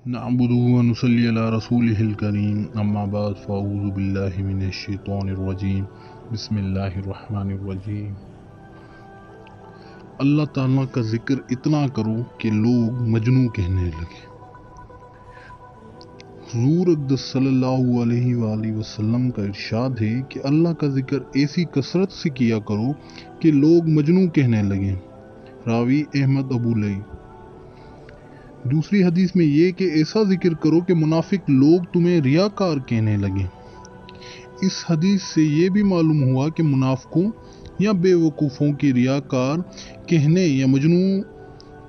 نعبده ونصلي على رسوله الكريم أما بعد فأعوذ بالله من الشيطان الرجيم بسم اللہ الرحمن الرحیم۔ اللہ تعالیٰ کا ذکر اتنا کرو کہ لوگ مجنوں کہنے لگے۔ حضور اقدس صلی اللہ علیہ وآلہ وسلم کا ارشاد ہے کہ اللہ کا ذکر ایسی کثرت سے کیا کرو کہ لوگ مجنوں کہنے لگیں۔ راوی احمد ابو لئی۔ دوسری حدیث میں یہ کہ ایسا ذکر کرو کہ منافق لوگ تمہیں ریاکار کہنے لگیں۔ اس حدیث سے یہ بھی معلوم ہوا کہ منافقوں یا بے وقوفوں کی ریاکار کہنے یا مجنوں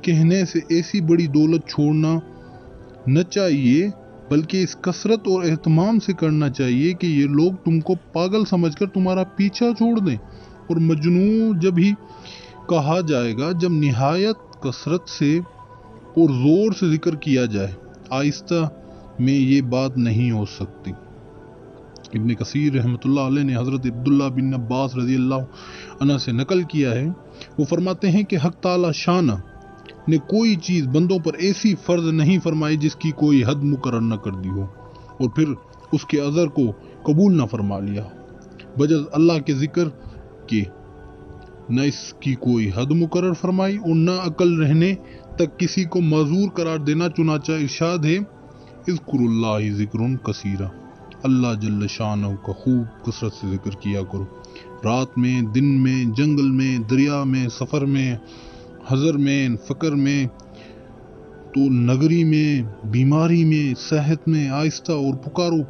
کہنے سے ایسی بڑی دولت چھوڑنا نہ چاہیے، بلکہ اس کثرت اور اہتمام سے کرنا چاہیے کہ یہ لوگ تم کو پاگل سمجھ کر تمہارا پیچھا چھوڑ دیں۔ اور مجنوں جب ہی کہا جائے گا جب نہایت کثرت سے اور زور سے ذکر کیا جائے، آہستہ میں یہ بات نہیں ہو سکتی۔ ابن کثیر رحمۃ اللہ علیہ نے حضرت عبداللہ بن عباس رضی اللہ عنہ سے نقل کیا ہے، وہ فرماتے ہیں کہ حق تعالی شانہ نے کوئی چیز بندوں پر ایسی فرض نہیں فرمائی جس کی کوئی حد مقرر نہ کر دی ہو اور پھر اس کے عذر کو قبول نہ فرما لیا ہو، بجز اللہ کے ذکر کے نہ اس کی کوئی حد مقرر فرمائی اور نہ عقل رہنے تک کسی کو معذور قرار دینا۔ چنانچہ ارشاد ہے اذکر اللہ ذکر کثیرا، اللہ جل شانہ کا خوب کثرت سے ذکر کیا کرو، رات میں، دن میں، جنگل میں، دریا میں، سفر میں، حضر میں، فقر میں، تو نگری میں، بیماری میں، صحت میں، آہستہ اور پکارو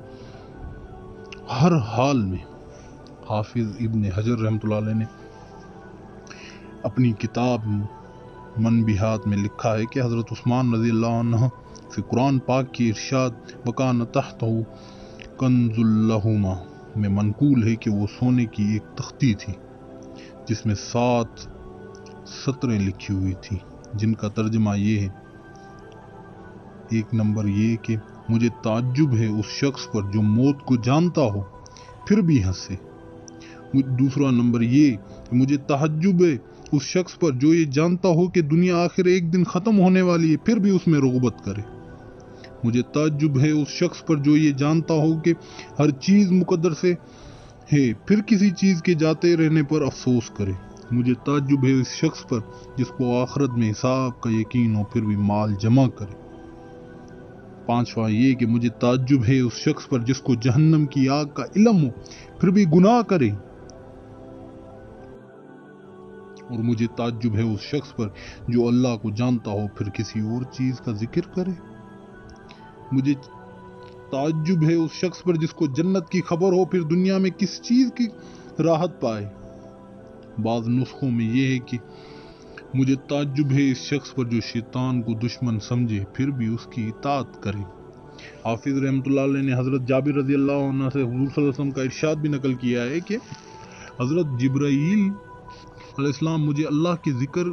ہر حال میں۔ حافظ ابن حجر رحمۃ اللہ علیہ نے اپنی کتاب منبیہات میں لکھا ہے کہ حضرت عثمان رضی اللہ عنہ سے قرآن پاک کی ارشاد وَكَانَ تَحْتَهُ كَنْزٌ لَهُمَا میں منقول ہے کہ وہ سونے کی ایک تختی تھی جس میں 7 سطریں لکھی ہوئی تھی، جن کا ترجمہ یہ ہے۔ ایک نمبر یہ کہ مجھے تعجب ہے اس شخص پر جو موت کو جانتا ہو پھر بھی ہنسے۔ دوسرا نمبر یہ کہ مجھے تعجب ہے اس شخص پر جو یہ جانتا ہو کہ دنیا آخر ایک دن ختم ہونے والی ہے پھر بھی اس میں رغبت کرے۔ مجھے تعجب ہے اس شخص پر جو یہ جانتا ہو کہ ہر چیز مقدر سے ہے پھر کسی چیز کے جاتے رہنے پر افسوس کرے۔ مجھے تعجب ہے اس شخص پر جس کو آخرت میں حساب کا یقین ہو پھر بھی مال جمع کرے۔ پانچواں یہ کہ مجھے تعجب ہے اس شخص پر جس کو جہنم کی آگ کا علم ہو پھر بھی گناہ کرے، اور مجھے تعجب ہے اس شخص پر جو اللہ کو جانتا ہو پھر کسی اور چیز کا ذکر کرے۔ مجھے تعجب ہے اس شخص پر جس کو جنت کی خبر ہو پھر دنیا میں کس چیز کی راحت پائے۔ بعض نسخوں میں یہ ہے کہ مجھے تعجب ہے اس شخص پر جو شیطان کو دشمن سمجھے پھر بھی اس کی اطاعت کرے۔ حافظ رحمۃ اللہ علیہ نے حضرت جابر رضی اللہ عنہ سے حضور صلی اللہ علیہ وسلم کا ارشاد بھی نقل کیا ہے کہ حضرت جبرائیل علیہ السلام مجھے اللہ کے ذکر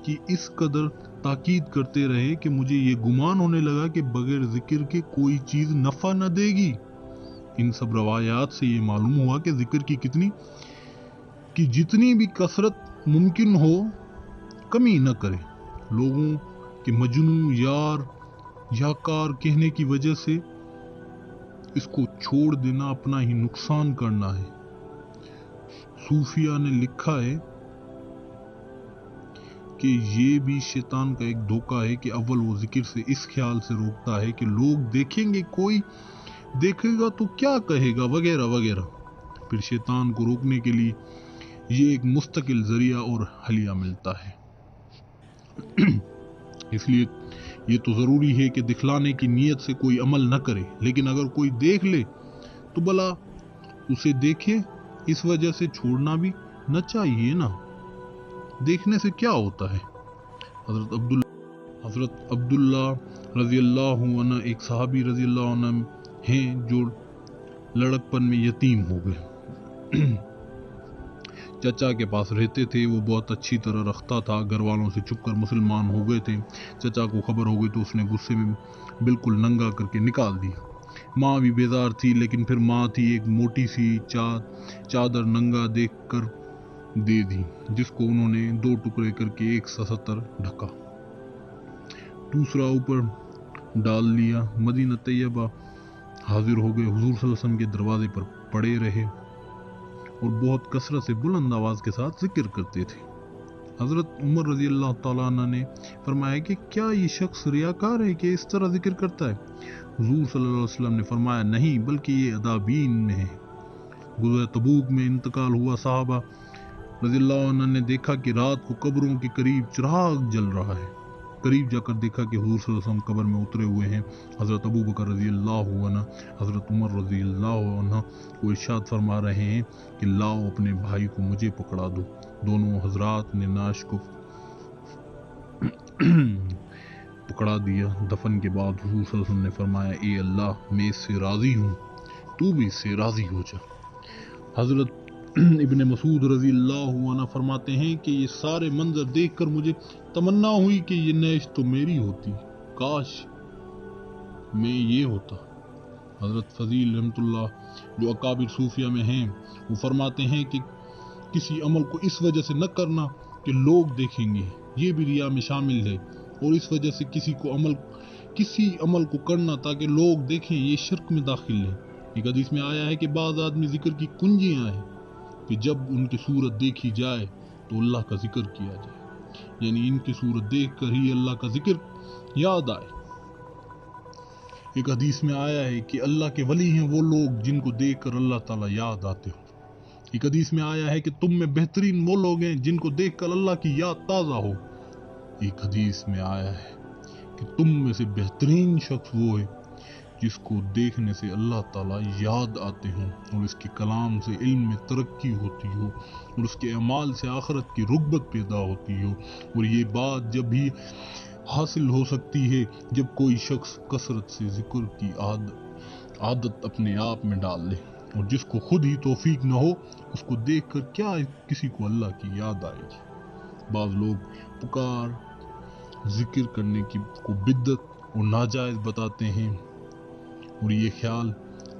کی اس قدر تاکید کرتے رہے کہ مجھے یہ گمان ہونے لگا کہ بغیر ذکر کے کوئی چیز نفع نہ دے گی۔ ان سب روایات سے یہ معلوم ہوا کہ ذکر کی جتنی بھی کثرت ممکن ہو کمی نہ کرے۔ لوگوں کے مجنوں، یار یا کار کہنے کی وجہ سے اس کو چھوڑ دینا اپنا ہی نقصان کرنا ہے۔ صوفیہ نے لکھا ہے کہ یہ بھی شیطان کا ایک دھوکہ ہے کہ اول وہ ذکر سے اس خیال سے روکتا ہے کہ لوگ دیکھیں گے، کوئی دیکھے گا تو کیا کہے گا وغیرہ وغیرہ، پھر شیطان کو روکنے کے لیے یہ ایک مستقل ذریعہ اور حلیہ ملتا ہے۔ اس لیے یہ تو ضروری ہے کہ دکھلانے کی نیت سے کوئی عمل نہ کرے، لیکن اگر کوئی دیکھ لے تو بھلا اسے دیکھے، اس وجہ سے چھوڑنا بھی نہ چاہیے نا، دیکھنے سے کیا ہوتا ہے۔ حضرت عبداللہ رضی اللہ عنہ ایک صحابی رضی اللہ عنہ ہیں جو لڑکپن میں یتیم ہو گئے۔ چچا کے پاس رہتے تھے، وہ بہت اچھی طرح رکھتا تھا، گھر والوں سے چھپ کر مسلمان ہو گئے تھے۔ چچا کو خبر ہو گئی تو اس نے غصے میں بالکل ننگا کر کے نکال دیا۔ ماں بھی بیزار تھی، لیکن پھر ماں تھی ایک موٹی سی چادر ننگا دیکھ کر دے دی، جس کو انہوں نے 2 ٹکڑے کر کے ایک 77 ڈھکا، دوسرا اوپر ڈال لیا، مدینہ طیبہ حاضر ہو گئے، حضور صلی اللہ علیہ وسلم کے دروازے پر پڑے رہے اور بہت کثرت سے بلند آواز کے ساتھ ذکر کرتے تھے۔ حضرت عمر رضی اللہ تعالیٰ عنہ نے فرمایا کہ کیا یہ شخص ریاکار ہے کہ اس طرح ذکر کرتا ہے؟ حضور صلی اللہ علیہ وسلم نے فرمایا نہیں، بلکہ یہ ادابین میں ہے۔ غزوہ تبوک میں انتقال ہوا صحابہ رضی اللہ عنہ نے دیکھا کہ رات کو قبروں کے قریب چراغ جل رہا ہے۔ قریب جا کر دیکھا کہ حضور صلی اللہ علیہ وسلم قبر میں اترے ہوئے ہیں۔ حضرت ابو بکر رضی اللہ عنہ حضرت عمر رضی اللہ عنہ کو ارشاد فرما رہے ہیں کہ لاؤ اپنے بھائی کو مجھے پکڑا دو۔ دونوں حضرات نے نعش کو پکڑا دیا۔ دفن کے بعد حضور صلی اللہ علیہ وسلم نے فرمایا اے اللہ میں اس سے راضی ہوں، تو بھی اس سے راضی ہو جا۔ حضرت ابن مسعود رضی اللہ عنہ فرماتے ہیں کہ یہ سارے منظر دیکھ کر مجھے تمنا ہوئی کہ یہ نعش تو میری ہوتی، کاش میں یہ ہوتا۔ حضرت فضیل رحمۃ اللہ جو اکابر صوفیہ میں ہیں وہ فرماتے ہیں کہ کسی عمل کو اس وجہ سے نہ کرنا کہ لوگ دیکھیں گے، یہ بھی ریا میں شامل ہے، اور اس وجہ سے کسی عمل کو کرنا تاکہ لوگ دیکھیں، یہ شرک میں داخل ہے۔ ایک حدیث میں آیا ہے کہ بعض آدمی ذکر کی کنجیاں ہیں کہ جب ان کی صورت دیکھی جائے تو اللہ کا ذکر کیا جائے، یعنی ان کی صورت دیکھ کر ہی اللہ کا ذکر یاد آئے۔ ایک حدیث میں آیا ہے کہ اللہ کے ولی ہیں وہ لوگ جن کو دیکھ کر اللہ تعالیٰ یاد آتے ہو۔ ایک حدیث میں آیا ہے کہ تم میں بہترین وہ لوگ ہیں جن کو دیکھ کر اللہ کی یاد تازہ ہو۔ ایک حدیث میں آیا ہے کہ تم میں سے بہترین شخص وہ ہے جس کو دیکھنے سے اللہ تعالیٰ یاد آتے ہوں اور اس کے کلام سے علم میں ترقی ہوتی ہو اور اس کے اعمال سے آخرت کی رغبت پیدا ہوتی ہو، اور یہ بات جب بھی حاصل ہو سکتی ہے جب کوئی شخص کثرت سے ذکر کی عادت اپنے آپ میں ڈال لے، اور جس کو خود ہی توفیق نہ ہو اس کو دیکھ کر کیا کسی کو اللہ کی یاد آئے گی۔ بعض لوگ پکار ذکر کرنے کو بدعت اور ناجائز بتاتے ہیں، اور یہ خیال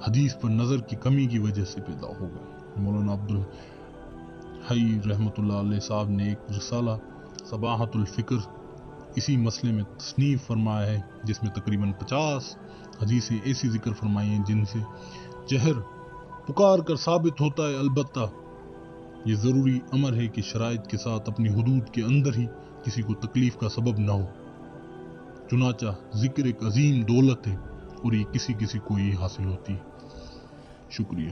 حدیث پر نظر کی کمی کی وجہ سے پیدا ہو گیا۔ مولانا عبدالحی رحمۃ اللہ علیہ صاحب نے ایک رسالہ صباحت الفکر اسی مسئلے میں تصنیف فرمایا ہے، جس میں تقریباً 50 حدیثیں ایسی ذکر فرمائی ہیں جن سے جہر پکار کر ثابت ہوتا ہے، البتہ یہ ضروری امر ہے کہ شرائط کے ساتھ اپنی حدود کے اندر ہی، کسی کو تکلیف کا سبب نہ ہو۔ چنانچہ ذکر ایک عظیم دولت ہے اور یہ کسی کو ہی حاصل ہوتی ہے۔ شکریہ۔